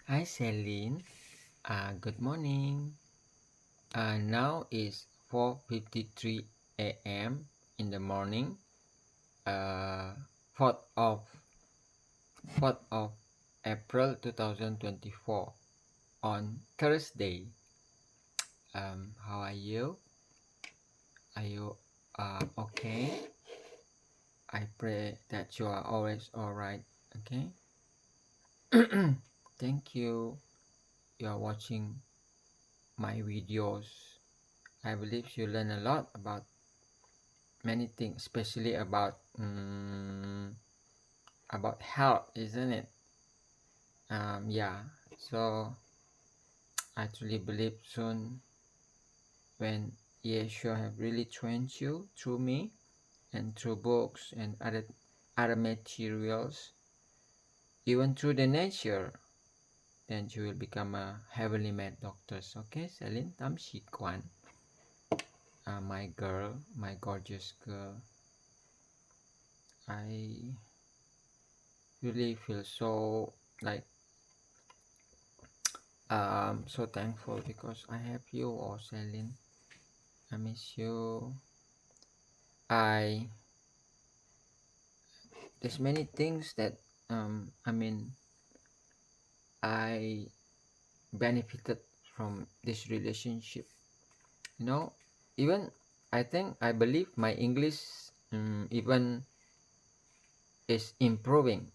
Hi Celine, good morning. Now is 4:53 a.m. in the morning. 4th of 4th of April 2024 on Thursday. How are you? Are you okay? I pray that you are always alright. Okay. Thank you. You are watching my videos. I believe you learn a lot about many things, especially about health, isn't it? Yeah. So I truly believe soon when Yeshua have really trained you through me and through books and other materials, even through the nature, then you will become a heavenly made doctors. Okay, Celine, Tam Shi Kwan, my girl, my gorgeous girl. I really feel so like so thankful because I have you, or Celine. I miss you. I There's many things that I benefited from this relationship. You know, even I believe my English even is improving.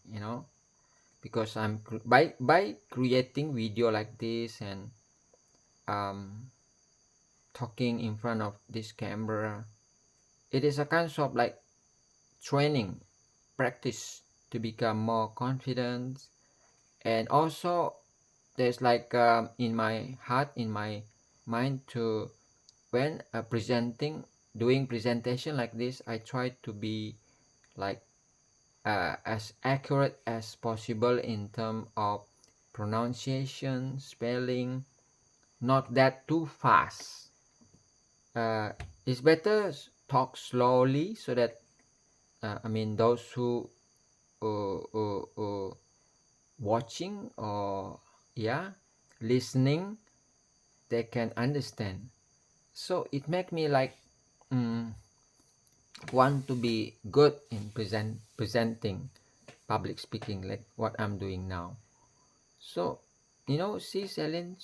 Because by creating video like this and um talking in front of this camera, it is a kind of like training, practice to become more confident. And also there's like in my heart, in my mind, to when doing presentation like this, I try to be like as accurate as possible in terms of pronunciation, spelling, not that too fast. It's better talk slowly so that those who watching or listening, they can understand. So it make me like mm, want to be good in presenting, public speaking, like what I'm doing now. So see, Celine,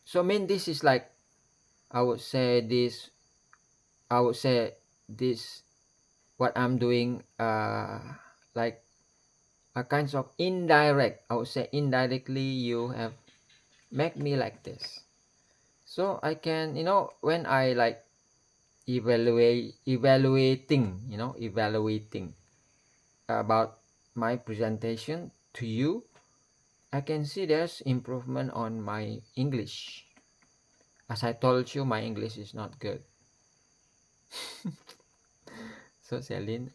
so this is like, I would say this I would say this what I'm doing, like a kind of indirect, I would say indirectly you have make me like this. So I can, when I like evaluating about my presentation to you, I can see there's improvement on my English. As I told you, my English is not good. So Celine,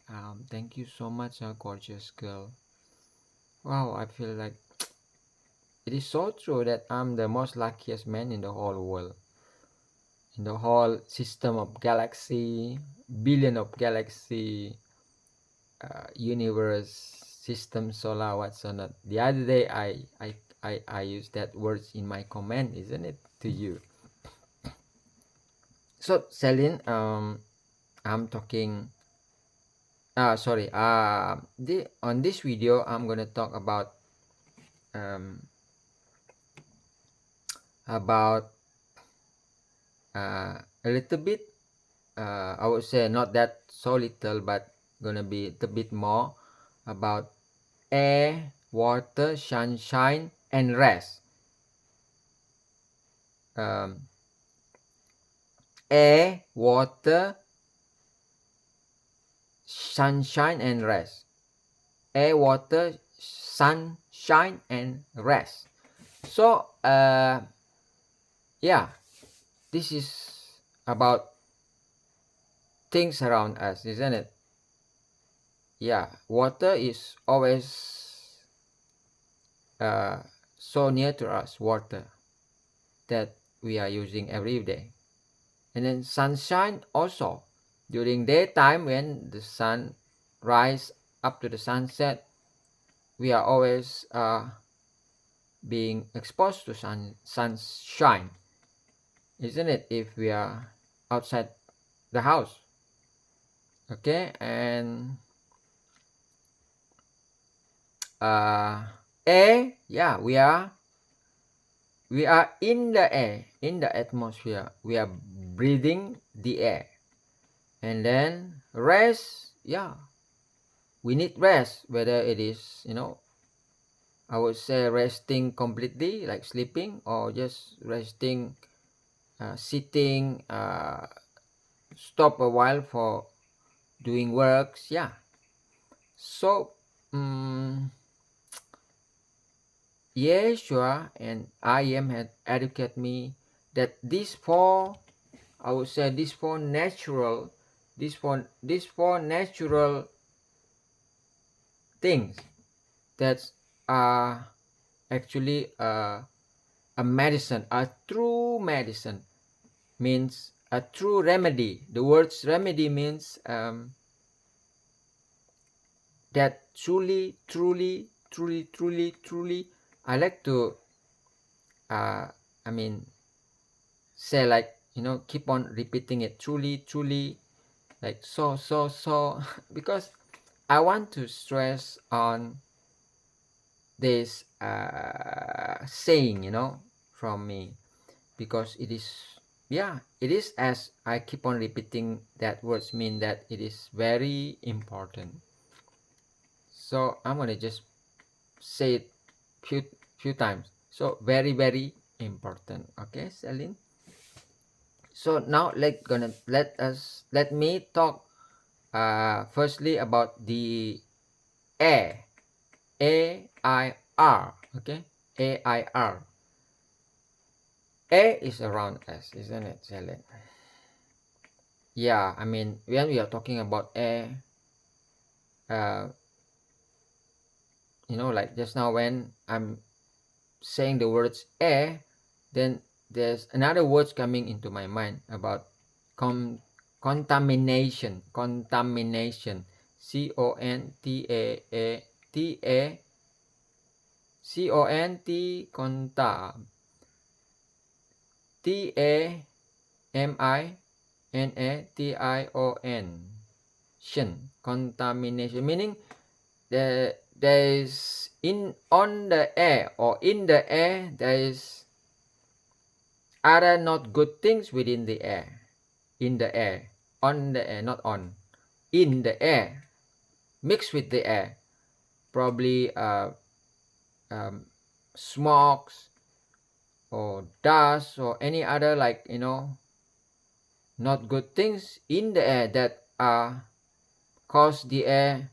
thank you so much, gorgeous girl. Wow, I feel like it is so true that I'm the most luckiest man in the whole world, in the whole system of galaxy, billion of galaxy, universe, system, solar, what's or not. The other day, I used that words in my comment, isn't it, to you? So Celine, I'm talking. Sorry. On this video, I'm gonna talk um about a little bit. I would say not that so little, but gonna be a little bit more about air, water, sunshine, and rest. Um, Air, water, sunshine, and rest. Air, water, sunshine, and rest. So, yeah, this is about things around us, isn't it? Yeah, water is always so near to us, water that we are using every day. And then sunshine also. During daytime, when the sun rise up to the sunset, we are always being exposed to sunshine, isn't it, if we are outside the house. Okay, and air, yeah, we are in the air, in the atmosphere, we are breathing the air. And then rest, yeah, we need rest, whether it is, I would say resting completely, like sleeping, or just resting, sitting, stop a while for doing works. Yeah. So, yeah, sure. And IM had educated me that these four, I would say these four natural things that are actually a medicine, a true medicine, means a true remedy. The words remedy means that truly, I like to I mean say, like, keep on repeating it, truly, like so because I want to stress on this saying, from me, because it is, yeah, it is, as I keep on repeating that words, mean that it is very important. So I'm gonna just say it few times. So very important. Okay, Celine. So now let me talk firstly about the air. AIR. Okay, AIR. Air is around us, isn't it, Celine? Yeah, I mean, when we are talking about air, uh, like just now when I'm saying the words air, then there's another words coming into my mind about contamination. conta contamination, meaning there is in on the air, or in the air, there is other not good things within the air. In the air, on the air, not on, in the air, mixed with the air, probably um, smokes or dust or any other, like, not good things in the air that cause the air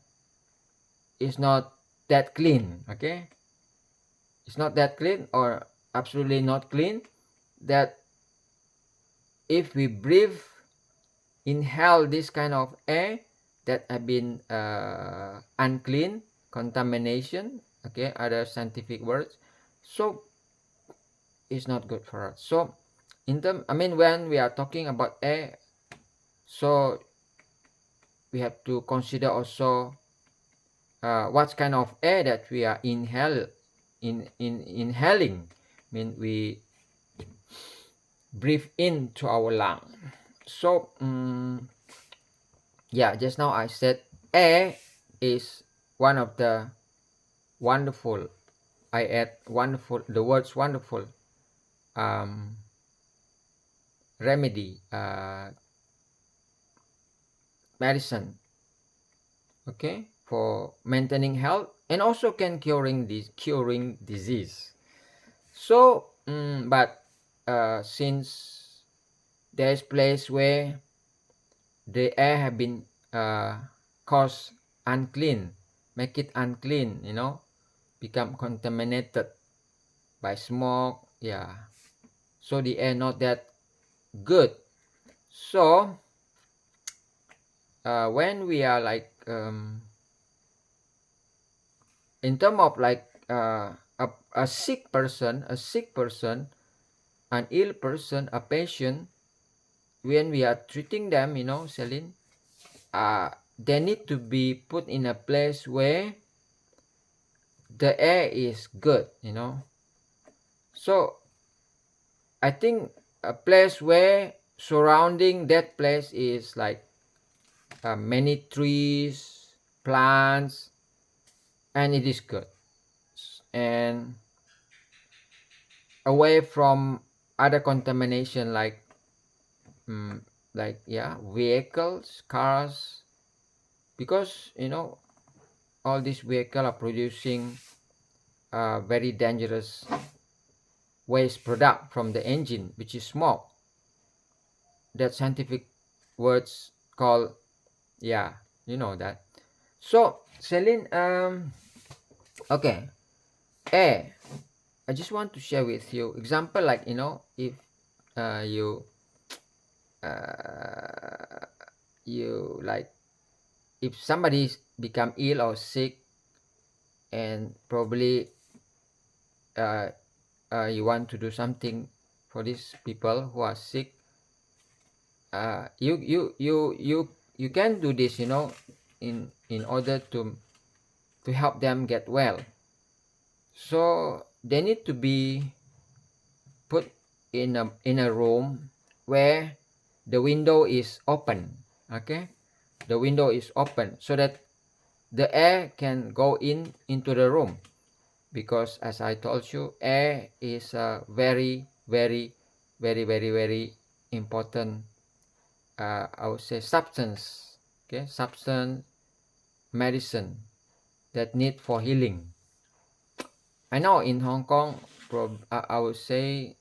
is not that clean. Okay, it's not that clean, or absolutely not clean, that if we breathe, inhale this kind of air that have been unclean, contamination, okay, other scientific words, so it's not good for us. So when we are talking about air, so we have to consider also what kind of air that we are inhaling. I mean, we breathe into our lung. So yeah, just now I said air is one of the wonderful, I add wonderful, the words wonderful, remedy, medicine, okay, for maintaining health, and also can curing disease. So but since there's place where the air have been caused unclean, make it unclean, become contaminated by smoke, yeah, so the air not that good. So when we are like in term of like a sick person, an ill person, a patient, when we are treating them, Celine, they need to be put in a place where the air is good, So I think a place where surrounding that place is like many trees, plants, and it is good, and away from other contamination mm, like yeah, vehicles, cars, because all these vehicles are producing very dangerous waste product from the engine, which is smoke. That scientific words called, yeah, you know that. So Celine, okay, I just want to share with you example, like if you uh, you like, if somebody become ill or sick, and probably uh, you want to do something for these people who are sick, you can do this, in order to help them get well. So they need to be put in a room where the window is open. Okay, the window is open so that the air can go into the room, because as I told you, air is a very very very very very important, I would say, substance. Okay, substance, medicine that need for healing. I know in Hong Kong, I would say,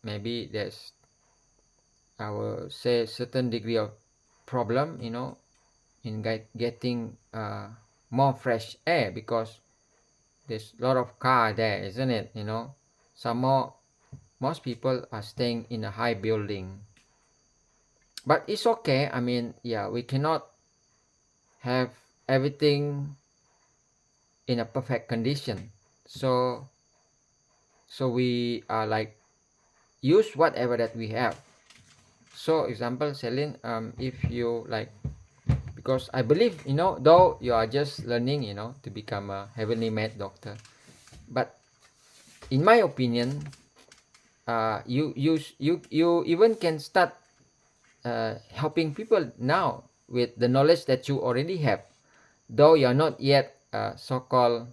maybe there's, I will say, certain degree of problem, in getting more fresh air, because there's a lot of car there, isn't it? Some more, most people are staying in a high building, but it's okay. I mean, yeah, we cannot have everything in a perfect condition. So we are like use whatever that we have. So example, Celine, if you like, because I believe, though you are just learning, to become a heavenly made doctor, but in my opinion, you even can start helping people now with the knowledge that you already have, though you're not yet so-called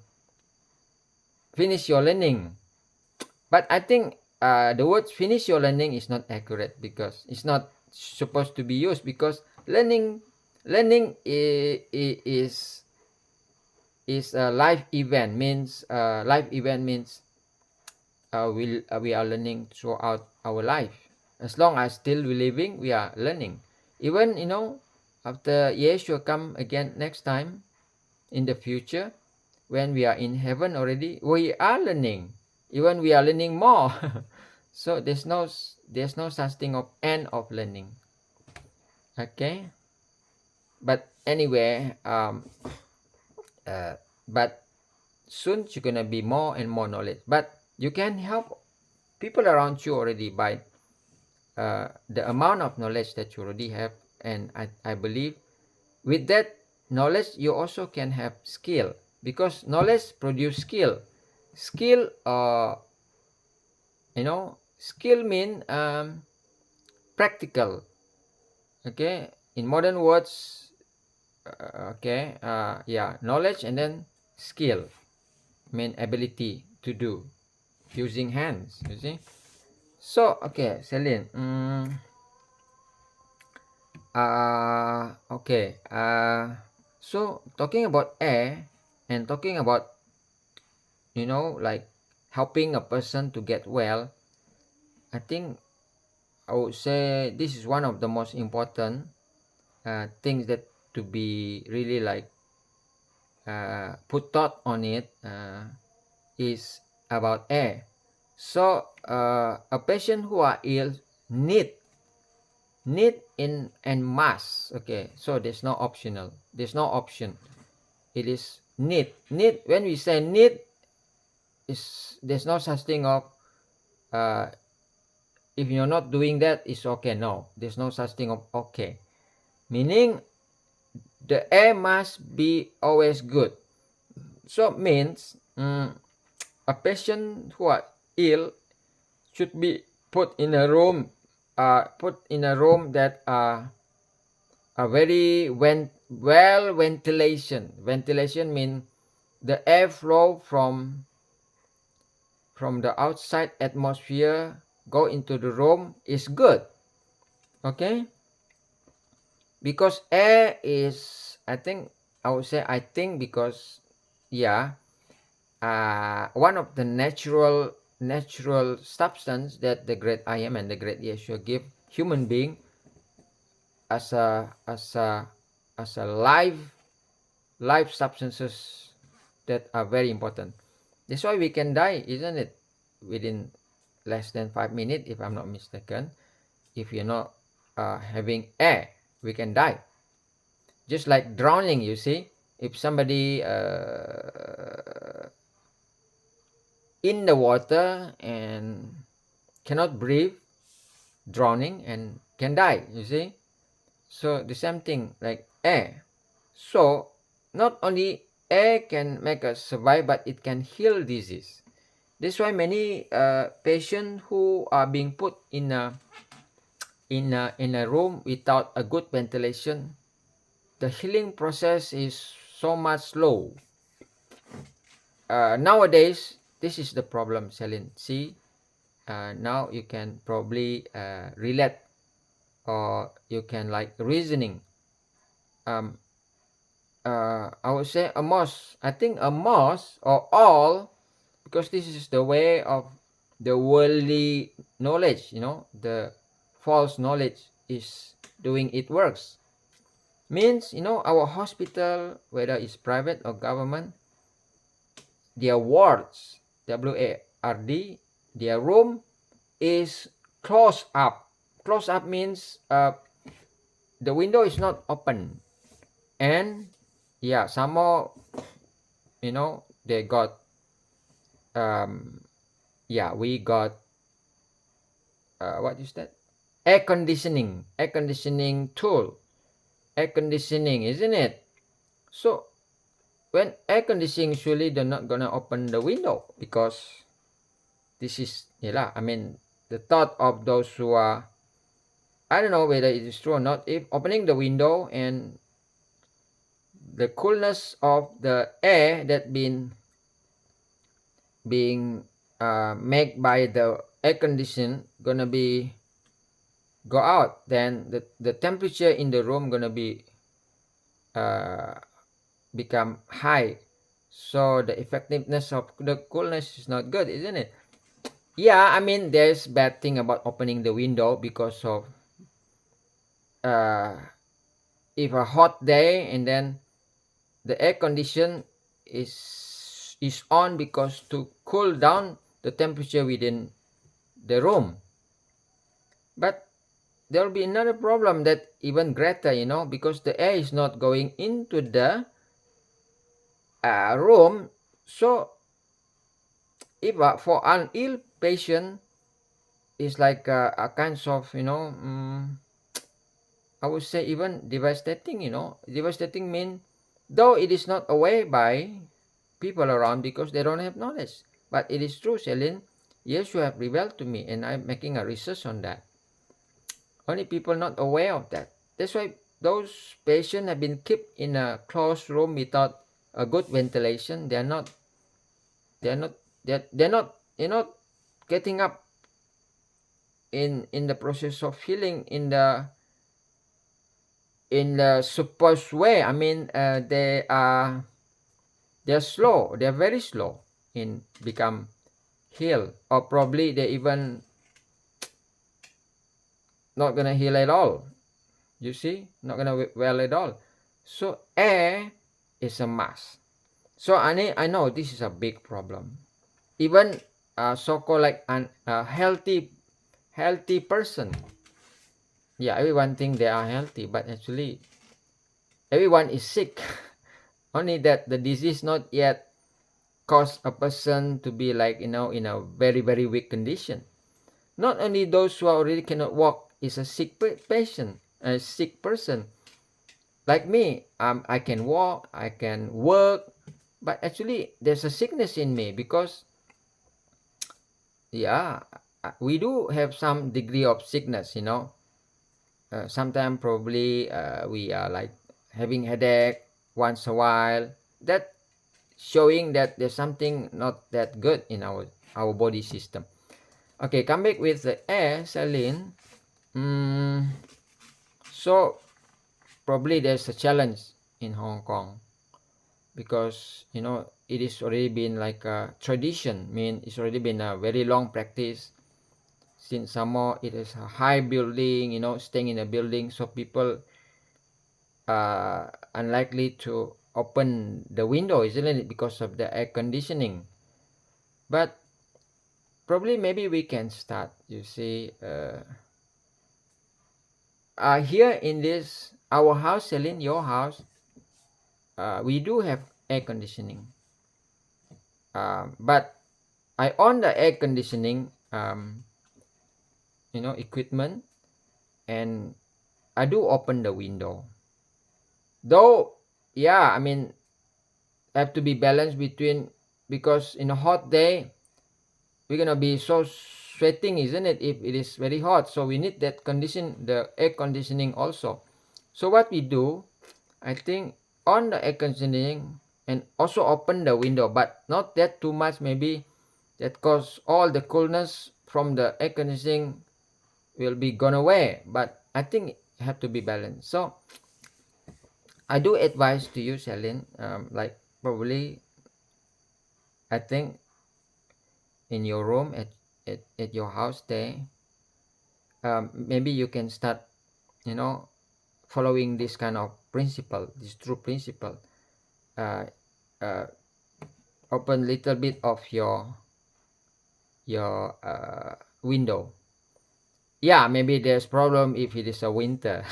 finish your learning. But I think the word finish your learning is not accurate, because it's not supposed to be used, because learning is a life event, means we are learning throughout our life. As long as still we living, we are learning. Even after Yeshua come again next time in the future, when we are in heaven already, we are learning. Even we are learning more. So there's no such thing of end of learning. Okay. But anyway, but soon you're gonna be more and more knowledge. But you can help people around you already by the amount of knowledge that you already have, and I believe with that knowledge you also can have skill, because knowledge produce skill. Skill, skill mean practical. Okay, in modern words, okay, yeah, knowledge and then skill mean ability to do using hands, you see. So okay, Celine, okay, so talking about air, and talking about, like helping a person to get well, I think I would say this is one of the most important things that to be really like put thought on it, is about air. So a patient who are ill need in mass. Okay, so there's no optional, there's no option. It is need. When we say need, is there's no such thing of uh, if you're not doing that, it's okay. No, there's no such thing of okay. Meaning the air must be always good. So means a patient who are ill should be put in a room, that a very well ventilation. Ventilation means the airflow from the outside atmosphere go into the room is good. Okay, because air is, I think because, yeah, one of the natural substance that the great I am and the great Yeshua give human being as a life substances that are very important. That's why we can die, isn't it? Within less than 5 minutes, if I'm not mistaken. If you're not having air, we can die. Just like drowning, you see. If somebody in the water and cannot breathe, drowning and can die, you see. So the same thing like air. So not only air can make us survive, but it can heal disease. That's why many patients who are being put in a room without a good ventilation, the healing process is so much slow. Nowadays, this is the problem, Celine. See, now you can probably relate, or you can like reasoning. Um, I would say a most. I think a most or all, because this is the way of the worldly knowledge. The false knowledge is doing it works. Means our hospital, whether it's private or government, their wards, WARD, their room is closed up. Closed up means the window is not open, and yeah, some more, they got we got what is that? Air conditioning tool, air conditioning, isn't it? So when air conditioning, surely they're not gonna open the window, because this is, the thought of those who are, I don't know whether it is true or not, if opening the window and the coolness of the air that being made by the air condition gonna be go out, then the temperature in the room gonna be become high, so the effectiveness of the coolness is not good, isn't it? Yeah, there's bad thing about opening the window, because of if a hot day and then the air condition is on, because to cool down the temperature within the room. But there will be another problem that even greater, because the air is not going into the room. So if for an ill patient, is like a kind of, I would say even devastating. Devastating mean, though it is not aware by people around, because they don't have knowledge. But it is true, Celine. Yes, you have revealed to me, and I'm making a research on that. Only people not aware of that. That's why those patients have been kept in a closed room without a good ventilation. They're not. They're not. Getting up in the process of healing in the supposed way. They're slow. They're very slow in become healed, or probably they even not gonna heal at all. You see, not gonna well at all. So air is a must. So I know this is a big problem. Even so-called like a healthy person. Yeah, everyone think they are healthy, but actually everyone is sick. Only that the disease not yet cause a person to be like, in a very, very weak condition. Not only those who already cannot walk is a sick patient, a sick person. Like me, I can walk, I can work, but actually there's a sickness in me, because, yeah, we do have some degree of sickness, you know. Sometimes probably we are like having headache once a while. That showing that there's something not that good in our body system. Okay, come back with the air, Celine. Mm, so probably there's a challenge in Hong Kong because you know it is already been like a tradition. I mean, it's already been a very long practice. Since some more it is a high building, you know, staying in a building, so people are unlikely to open the window, isn't it, because of the air conditioning. But probably maybe we can start. You see, here in this our house, Celine, your house, we do have air conditioning. But I own the air conditioning, you know, equipment, and I do open the window. Though, yeah, I mean, have to be balanced between, because in a hot day we're gonna be so sweating, isn't it, if it is very hot, so we need that condition, the air conditioning also. So what we do, I think, on the air conditioning and also open the window, but not that too much, maybe that cause all the coolness from the air conditioning will be gone away, but I think it have to be balanced. So I do advise to you, Celine, like probably I think in your room at your house there, maybe you can start, you know, following this kind of principle, this true principle. uh, uh, Open little bit of your window. Yeah, maybe there's problem if it is a winter.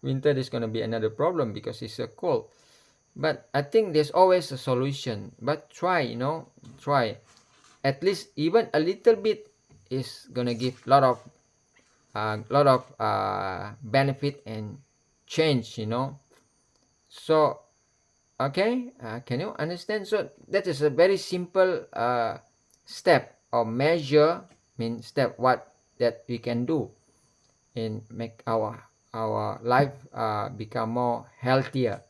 Winter is going to be another problem because it's so cold, but I think there's always a solution. But try, you know, try at least even a little bit is gonna give lot of benefit and change, you know. So okay, can you understand? So that is a very simple step or measure, mean step what that we can do and make our life become more healthier.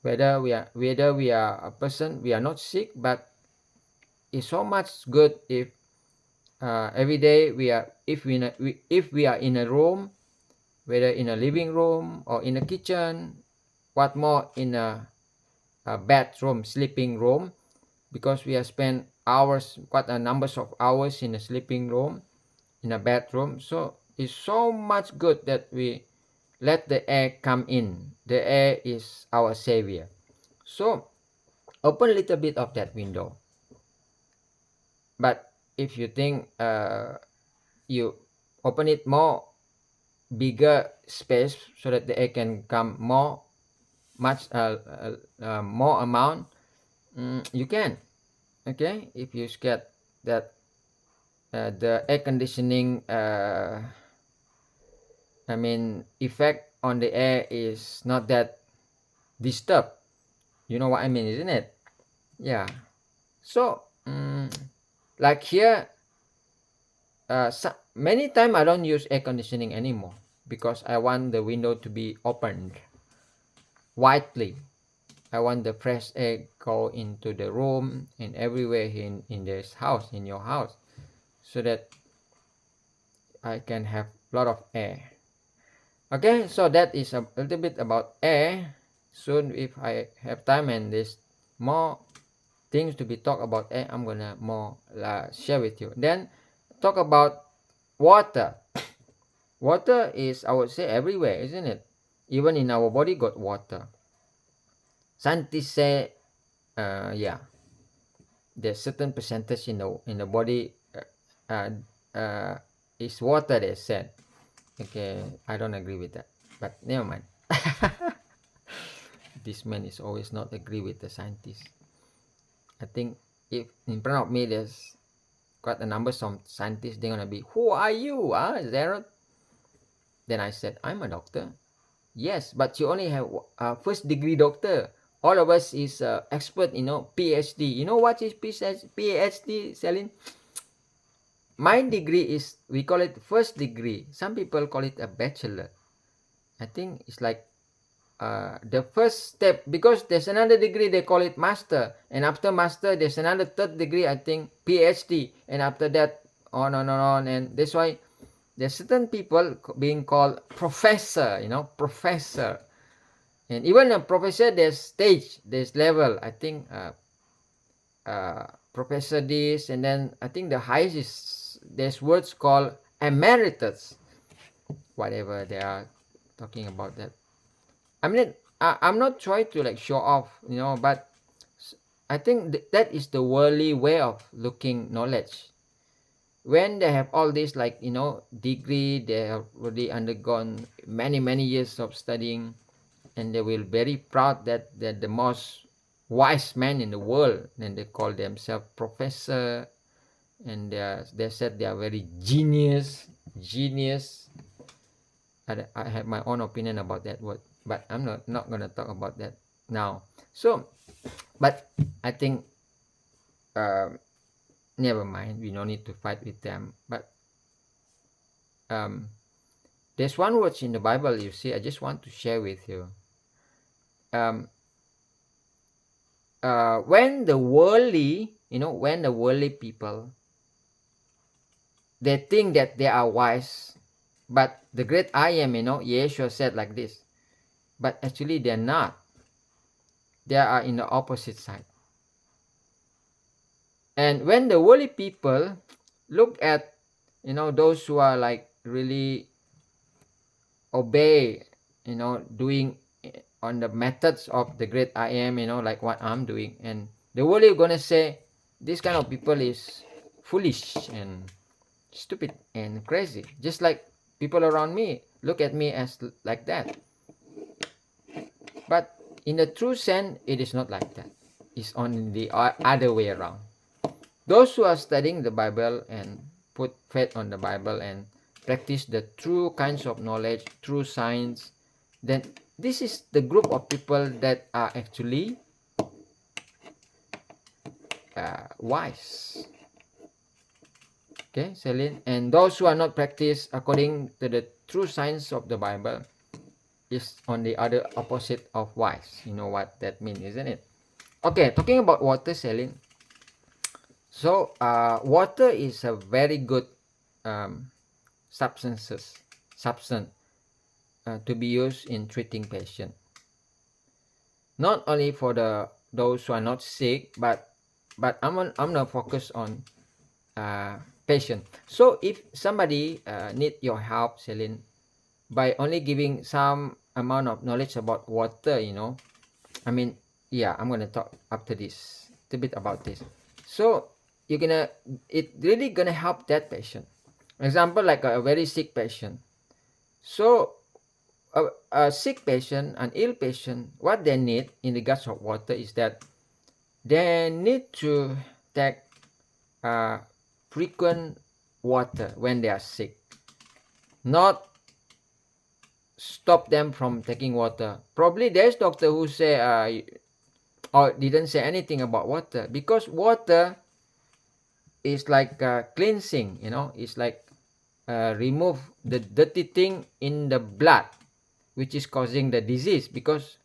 Whether we are a person, we are not sick, but it's so much good if every day we are, if we are in a room, whether in a living room or in a kitchen, what more in a bedroom, sleeping room, because we have spent hours, what a numbers of hours in a sleeping room, in a bedroom. So it's so much good that we let the air come in. The air is our savior. So open a little bit of that window. But if you think you open it more, bigger space, so that the air can come more, much more amount, you can. Okay, if you get that the air conditioning I mean effect on the air is not that disturbed, you know what I mean, isn't it? Yeah. So like here, many time I don't use air conditioning anymore because I want the window to be opened widely. I want the fresh air go into the room and everywhere in this house, in your house, so that I can have a lot of air. Okay, so that is a little bit about air. Soon, if I have time and there's more things to be talked about air, I'm gonna more share with you. Then talk about water. Water is, I would say, everywhere, isn't it? Even in our body got water. Scientists say, yeah, there's certain percentage in the body is water. They said. Okay, I don't agree with that, but never mind. This man is always not agree with the scientists. I think if in front of me there's quite a number of scientists, they're gonna be, who are you, Zero? Then I said, I'm a doctor. Yes, but you only have first degree doctor. All of us is expert, you know, PhD. You know what is PhD, Celine? my degree is, we call it first degree. Some people call it a bachelor. I think it's like the first step, because there's another degree, they call it master, and after master there's another third degree, I think PhD, and after that on, and that's why there's certain people being called professor, professor. And even a professor, there's stage, there's level. I think professor this, and then I think the highest is, there's words called emeritus, whatever they are talking about that. I mean, I'm not trying to like show off, but I think that is the worldly way of looking knowledge. When they have all this, like, degree, they have already undergone many years of studying, and they will very proud that they're the most wise man in the world, and they call themselves professor, and they said they are very genius. I have my own opinion about that word, but I'm not gonna talk about that now. So, but I think never mind, we don't need to fight with them. But there's one word in the Bible, you see, I just want to share with you. When the worldly people, they think that they are wise, but the great I am, Yeshua said like this, but actually they're not. They are in the opposite side. And when the worldly people look at, those who are like really obey, doing on the methods of the great I am, like what I'm doing, and the world is gonna say this kind of people is foolish and stupid and crazy, just like people around me look at me as like that. But in the true sense, it is not like that. It's on the other way around. Those who are studying the Bible and put faith on the Bible and practice the true kinds of knowledge, true science, then this is the group of people that are actually wise. Okay, Celine? And those who are not practice according to the true science of the Bible is on the other opposite of wise. You know what that means, isn't it? Okay, talking about water, Celine. So, water is a very good substance to be used in treating patient. Not only for those who are not sick, but I'm gonna focus on patient. So if somebody need your help, Celine, by only giving some amount of knowledge about water, I mean, yeah, I'm gonna talk after this a bit about this. So it really gonna help that patient. Example, like a very sick patient. So a sick patient, an ill patient, what they need in regards of water is that they need to take frequent water when they are sick, not stop them from taking water. Probably there's doctor who say or didn't say anything about water, because water is like cleansing, it's like remove the dirty thing in the blood, which is causing the disease, because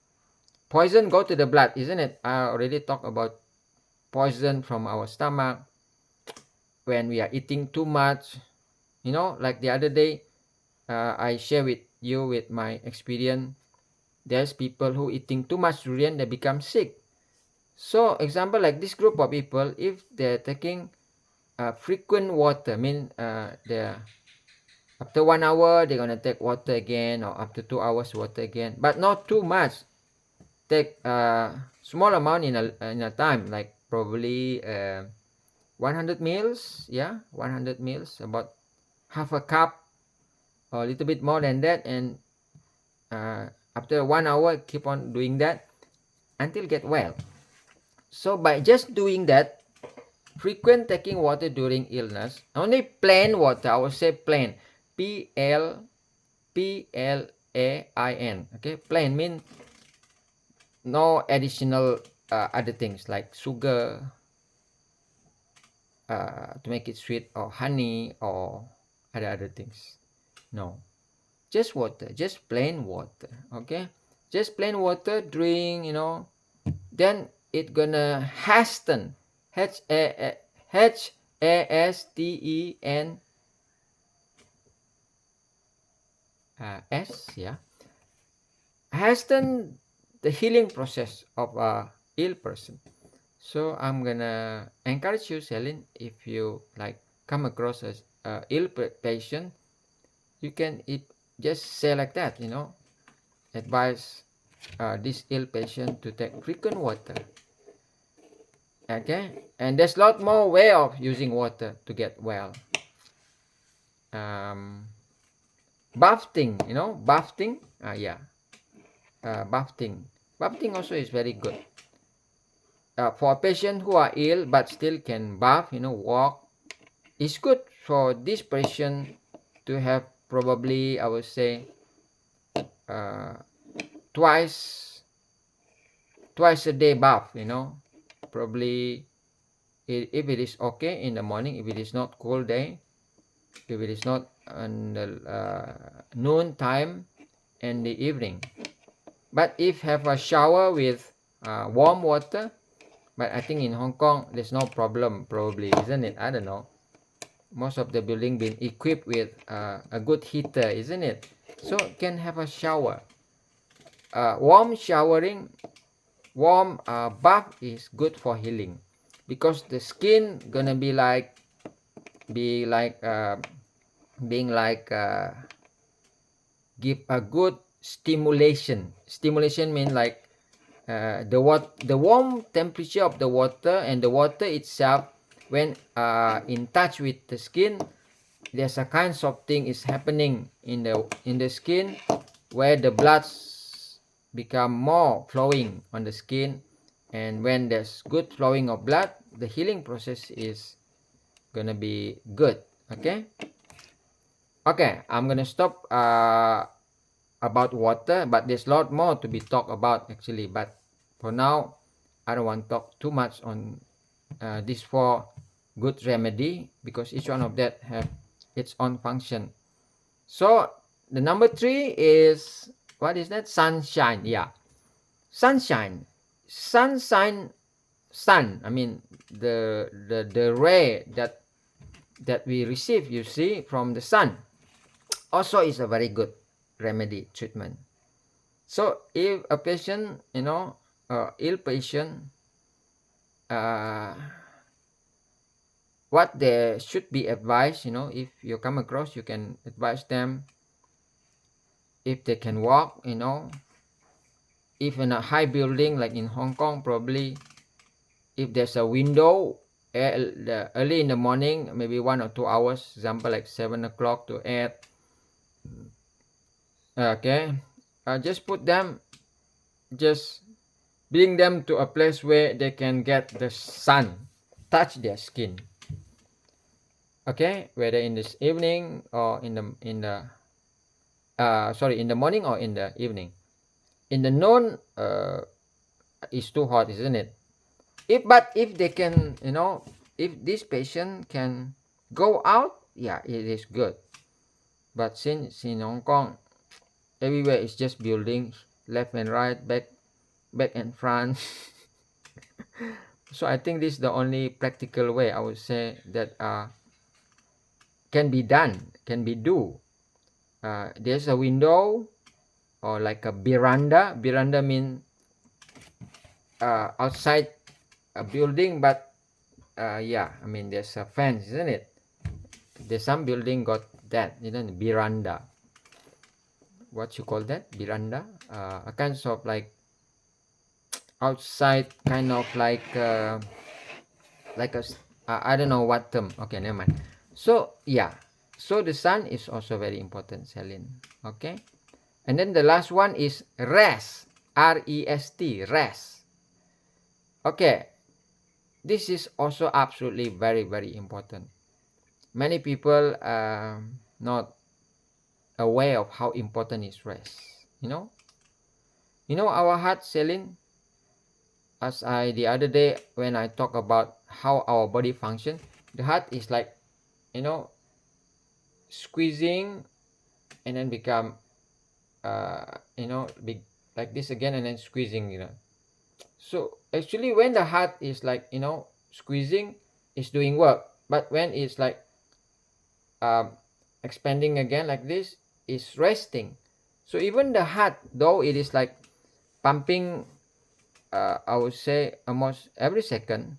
poison go to the blood, isn't it? I already talked about poison from our stomach when we are eating too much, like the other day I share with you with my experience. There's people who eating too much durian, they become sick. So example, like this group of people, if they're taking frequent water, mean they're after 1 hour they're gonna take water again, or after 2 hours water again, but not too much. Take small amount in a time, like probably 100 mils, 100 mils, about half a cup or a little bit more than that, and after 1 hour keep on doing that until get well. So by just doing that, frequent taking water during illness, only plain water, I would say plain, PLAIN, okay, plain mean no additional other things like sugar, to make it sweet, or honey, or other things. No, just water, just plain water. Okay, just plain water, drink, then it gonna hasten, Hasten, yeah, hasten the healing process of a ill person. So I'm gonna encourage you, Celine, if you like come across a ill patient, you can just say like that, advise this ill patient to take frequent water. Okay, and there's a lot more way of using water to get well. Um, Bafting, bafting. Yeah, bafting. Bafting also is very good. For patients who are ill but still can bath, walk, it's good for this patient to have probably, I would say, uh, twice twice a day bath. Probably if it is okay in the morning, if it is not cold day, if it is not on the noon time and the evening. But if have a shower with warm water, but I think in Hong Kong there's no problem probably, isn't it? I don't know. Most of the building been equipped with a good heater, isn't it? So can have a shower. Warm showering, warm bath is good for healing, because the skin gonna be like being like give a good stimulation. Stimulation means like the warm temperature of the water, and the water itself, when in touch with the skin, there's a kinds of thing is happening in the skin, where the blood become more flowing on the skin, and when there's good flowing of blood, the healing process is gonna be good. Okay, I'm gonna stop about water, but there's a lot more to be talked about actually, but for now I don't want to talk too much on these 4 good remedy, because each one of that have its own function. So the number 3 is, what is that? Sunshine. Yeah, sunshine. Sun, I mean the ray that we receive, you see, from the sun, also is a very good remedy treatment. So if a patient, ill patient, what they should be advised, if you come across, you can advise them, if they can walk, if in a high building like in Hong Kong, probably if there's a window early in the morning, maybe 1 or 2 hours, example like 7 o'clock to 8. Okay, just put them, just bring them to a place where they can get the sun touch their skin. Okay, whether in this evening or in the in the morning or in the evening. In the noon, it's too hot, isn't it? If they can, if this patient can go out, yeah, it is good. But since in Hong Kong, everywhere is just buildings, left and right, back and front. So I think this is the only practical way, I would say, that can be done, can be do. There's a window, or like a veranda. Veranda mean outside a building, but yeah, I mean there's a fence, isn't it? There's some building got that, veranda. What you call that? Veranda? A kind of like outside, kind of like a I don't know what term. Okay, never mind. So yeah, so the sun is also very important, Celine. Okay, and then the last one is rest. R-E-S-T, rest. Okay, this is also absolutely very, very important. Many people are not aware of how important is rest. Our heart, Celine, as I the other day when I talk about how our body function, The heart is like, squeezing and then become, big like this again, and then squeezing. So actually when the heart is like, squeezing, it's doing work. But when it's like, um, expanding again like this, is resting. So even the heart, though it is like pumping, I would say almost every second,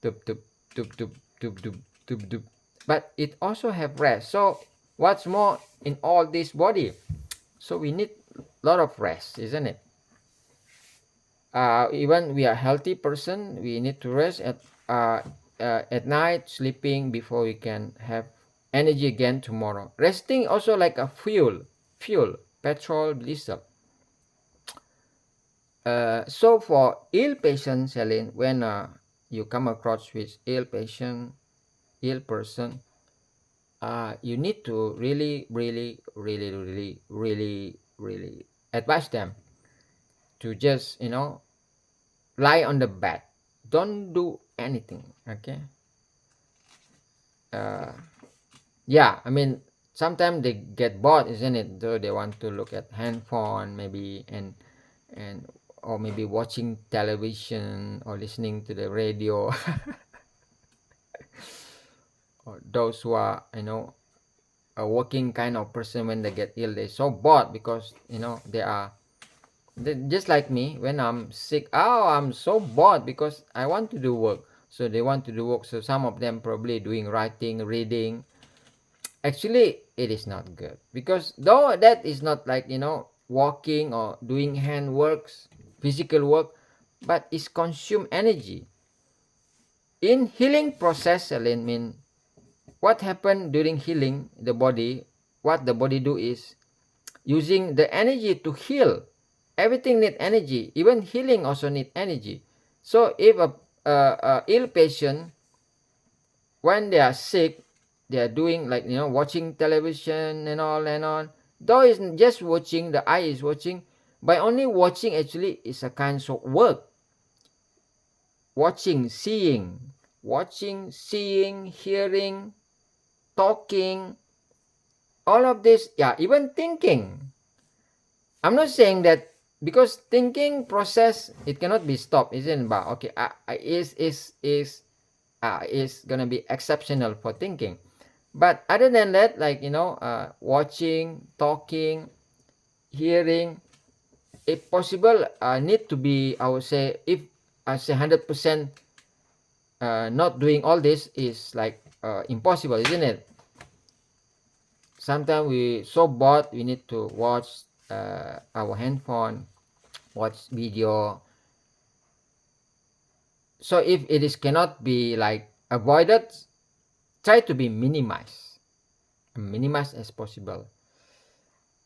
tup, tup, tup, tup, tup, tup, tup, tup, but it also have rest. So what's more in all this body? So we need a lot of rest, isn't it? Even we are healthy person, we need to rest at night, sleeping before we can have energy again tomorrow. Resting also like a fuel, petrol, diesel. So for ill patient, Celine, when you come across with ill person, you need to really advise them to just, lie on the bed, don't do anything. Okay. uh, yeah, I mean, sometimes they get bored, isn't it? So they want to look at handphone maybe, and or maybe watching television or listening to the radio. Or those who are, a working kind of person, when they get ill, they're so bored because, they just like me. When I'm sick, oh, I'm so bored because I want to do work. So they want to do work. So some of them probably doing writing, reading. Actually, it is not good, because though that is not like, walking or doing hand works, physical work, but it's consume energy. In healing process, Celine, mean what happened during healing the body, what the body do is using the energy to heal. Everything need energy, even healing also need energy. So if a ill patient, when they are sick, they are doing like, watching television and all and on, though it's just watching, the eye is watching, by only watching actually is a kind of work. Watching, seeing, hearing, talking, all of this, yeah, even thinking. I'm not saying that, because thinking process, it cannot be stopped, isn't it? But okay, is gonna be exceptional for thinking. But other than that, like, watching, talking, hearing, if possible, need to be, I would say, if I say 100%, not doing all this is like, impossible, isn't it? Sometimes we so bored, we need to watch, our handphone, watch video. So if it is cannot be like avoided, try to be minimized as possible.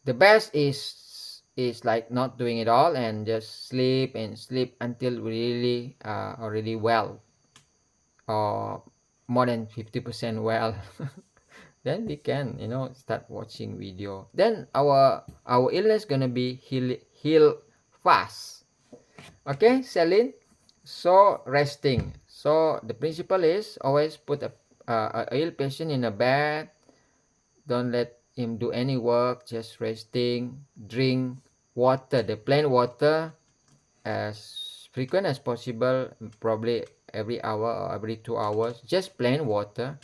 The best is like not doing it all and just sleep and sleep until really, already well, or more than 50% well. Then we can, start watching video. Then our illness gonna be heal fast. Okay, Celine. So resting. So the principle is always put a ill patient in a bed. Don't let him do any work. Just resting. Drink water, the plain water, as frequent as possible. Probably every hour or every 2 hours. Just plain water,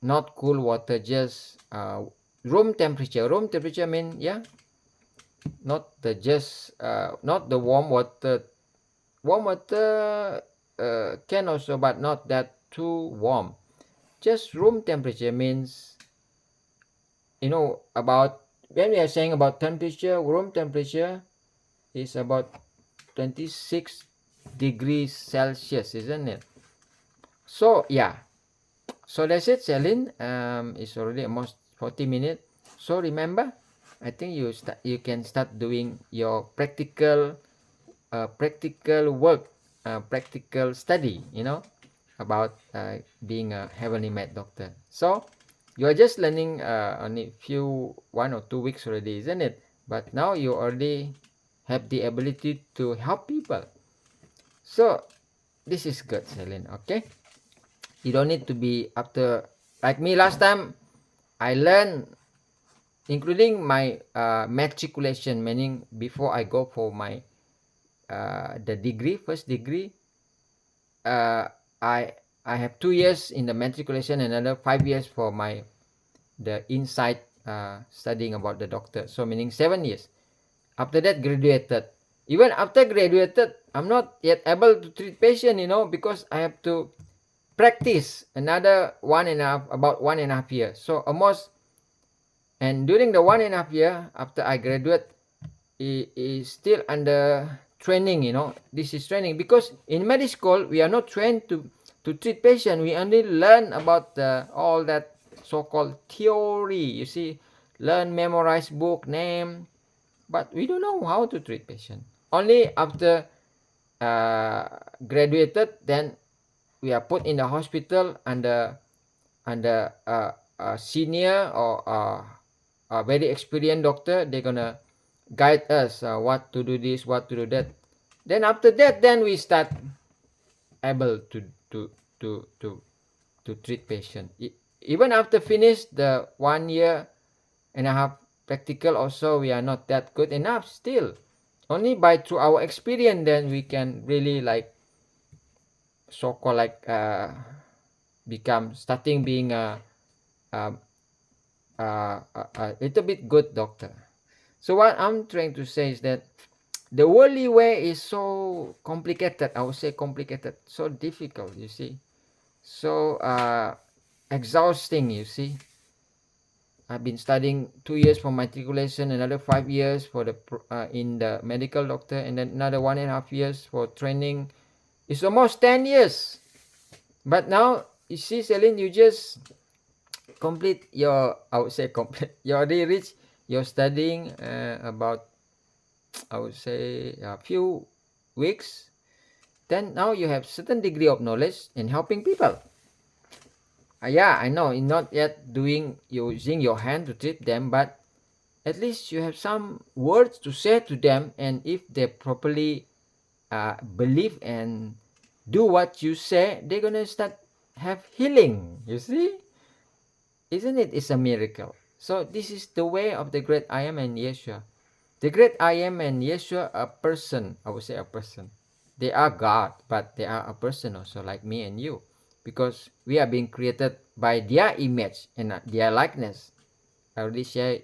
not cool water. Just room temperature. Room temperature mean, yeah, not the just not the warm water. Warm water can also, but not that too warm. Just room temperature means, about, when we are saying about temperature, room temperature is about 26 degrees Celsius, isn't it? So yeah, so that's it, Celine. It's already almost 40 minutes. So remember, I think you can start doing your practical work, practical study, about being a heavenly med doctor. So you are just learning, only 1 or 2 weeks already, isn't it? But now you already have the ability to help people. So this is good, Celine. Okay, You don't need to be after, like me last time. I learned, including my matriculation, meaning before I go for my the degree, first degree. uh, I I have 2 years in the matriculation, another 5 years for my the inside studying about the doctor. So meaning 7 years. After that, graduated. Even after graduated, I'm not yet able to treat patient, because I have to practice another about 1.5 years. So almost, and during the 1.5 year after I graduate, is still under training. This is training, because in medical school we are not trained to treat patient. We only learn about all that so-called theory. You see, learn, memorize book name, but we don't know how to treat patient. Only after graduated, then we are put in the hospital under a senior or a very experienced doctor. They're gonna guide us what to do this, what to do that. Then after that, then we start able to to to to treat patient. Even after finish the 1 year and a half practical, also we are not that good enough still. Only by through our experience, then we can really like so-called like become starting being a, a little bit good doctor. So what I'm trying to say is that the worldly way is so complicated. I would say complicated, so difficult. You see, so exhausting. You see, I've been studying 2 years for matriculation, another 5 years for the in the medical doctor, and then another 1.5 years for training. It's almost 10 years. But now you see, Celine, you just complete your, I would say complete. You already reached your studying about, I would say, a few weeks. Then now you have certain degree of knowledge in helping people. Yeah, I know you're not yet using your hand to treat them, but at least you have some words to say to them, and if they properly believe and do what you say, they're gonna start have healing. You see, isn't it? It's a miracle. So this is the way of the great I am and Yeshua. The great I am and Yeshua, a person. I would say a person. They are God, but they are a person also, like me and you, because we are being created by their image and their likeness. I already share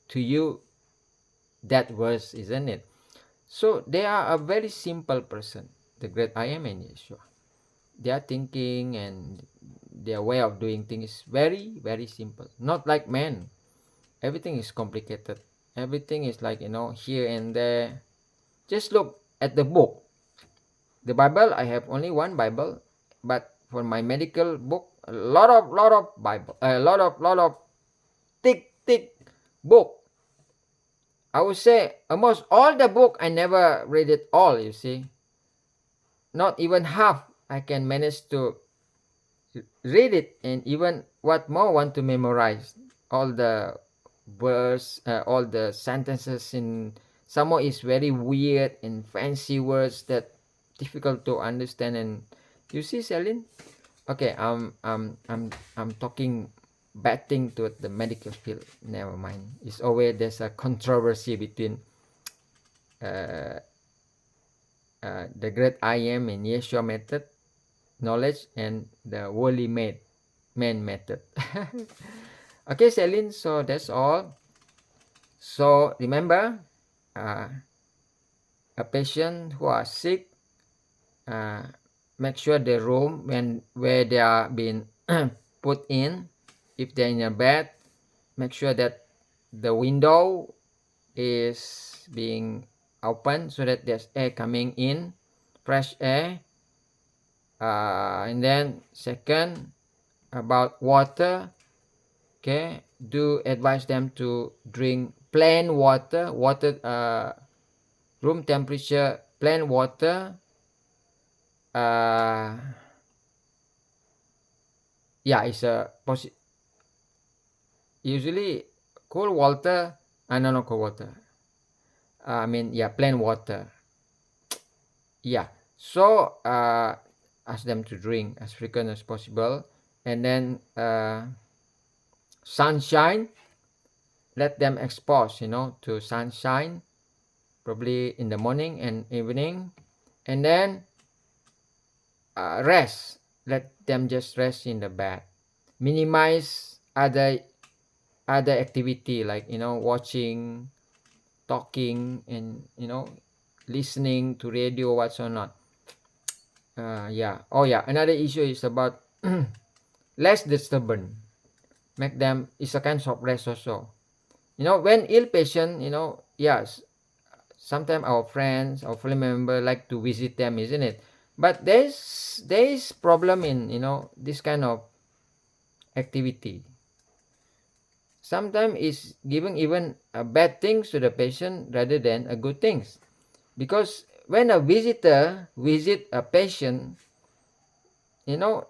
to you that verse, isn't it? So they are a very simple person, the great I am and Yeshua. Their thinking and their way of doing things is very, very simple. Not like man. Everything is complicated. Everything is like, here and there. Just look at the book. The Bible, I have only one Bible, but for my medical book, a lot of Bible, a lot of thick book. I would say almost all the book, I never read it all. You see, not even half I can manage to read it, and even what more want to memorize all the verse, all the sentences in. Some more is very weird and fancy words that difficult to understand. And you see, Celine. Okay, I'm talking bad thing to the medical field. Never mind. It's always there's a controversy between uh, the great I am and Yeshua method knowledge and the worldly man method. Okay, Celine. So that's all. So remember, uh, a patient who are sick, uh, make sure the room where they are being put in, if they're in a bed, make sure that the window is being open so that there's air coming in, fresh air. And then second, about water. Okay, do advise them to drink plain water, room temperature plain water. Yeah, it's a usually cold water. No, not cold water. I mean, yeah, plain water. Yeah. So ask them to drink as frequent as possible. And then sunshine, let them expose, to sunshine, probably in the morning and evening. And then rest, let them just rest in the bed. Minimize other activity like watching, talking, and listening to radio, what's or not. Yeah. Oh yeah, another issue is about less disturbance. Make them, it's a kind of rest also. When ill patient, yes, sometimes our friends, our family member like to visit them, isn't it? But there is problem in this kind of activity. Sometimes it's giving even bad things to the patient rather than a good things, because when a visitor visit a patient, you know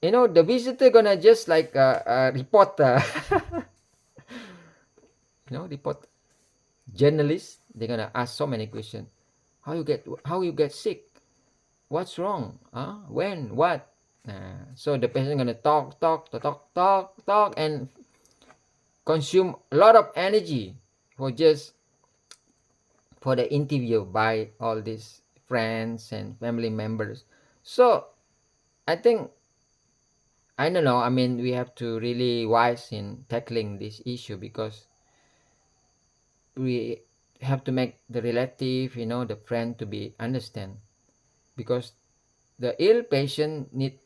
the visitor gonna just like a reporter, report journalist. They're gonna ask so many questions. How you get sick? What's wrong? When? What? So the patient gonna talk, and consume a lot of energy for the interview by all these friends and family members. So I think, I don't know. I mean, we have to really wise in tackling this issue, because we have to make the relative, the friend, to be understand, because the ill patient need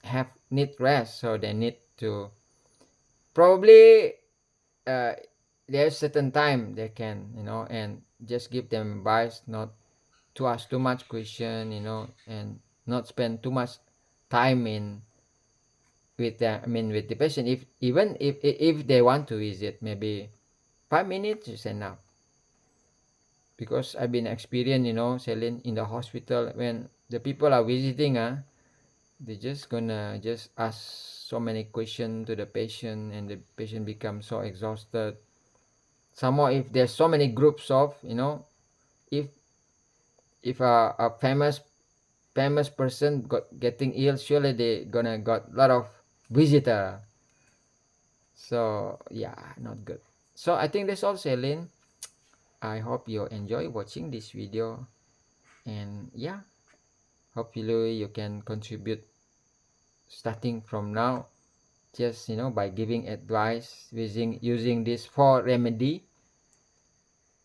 rest, so they need to probably there's certain time they can, and just give them advice not to ask too much question, and not spend too much time in with the, I mean, with the patient. If even if they want to visit, maybe 5 minutes is enough. Because I've been experienced, Celine, in the hospital, when the people are visiting, they just gonna just ask so many questions to the patient, and the patient becomes so exhausted. Somehow, if there's so many groups of, if a famous person getting ill, surely they gonna got a lot of visitor. So yeah, not good. So I think that's all, Celine. I hope you enjoy watching this video, and yeah, hopefully you can contribute starting from now, just by giving advice using this 4 remedy: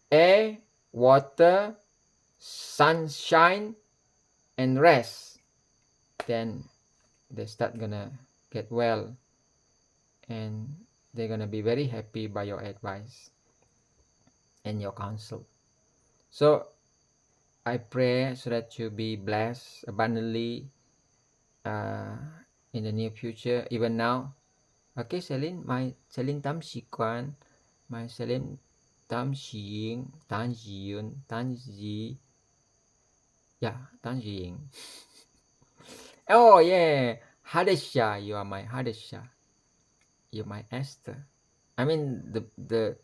air, water, sunshine, and rest. Then they start gonna get well, and they're gonna be very happy by your advice and your counsel. So I pray so that you be blessed abundantly uh, in the near future, even now. Okay, Celine, my Celine Tam Sĩ Quan, my Celine Tam Xiying, Tan Xiyun, Tan Xi, yeah, Tan Xiying. Oh yeah, Hadesha, you are my Hadesha. You're my Esther. I mean the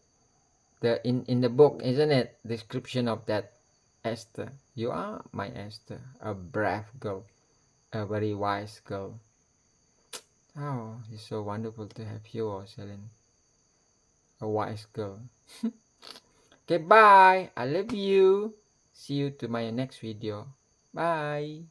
in the book, isn't it? Description of that Esther. You are my Esther, a brave girl, a very wise girl. Oh, it's so wonderful to have you, oh, Celine, a wise girl. Okay, bye. I love you. See you to my next video. Bye.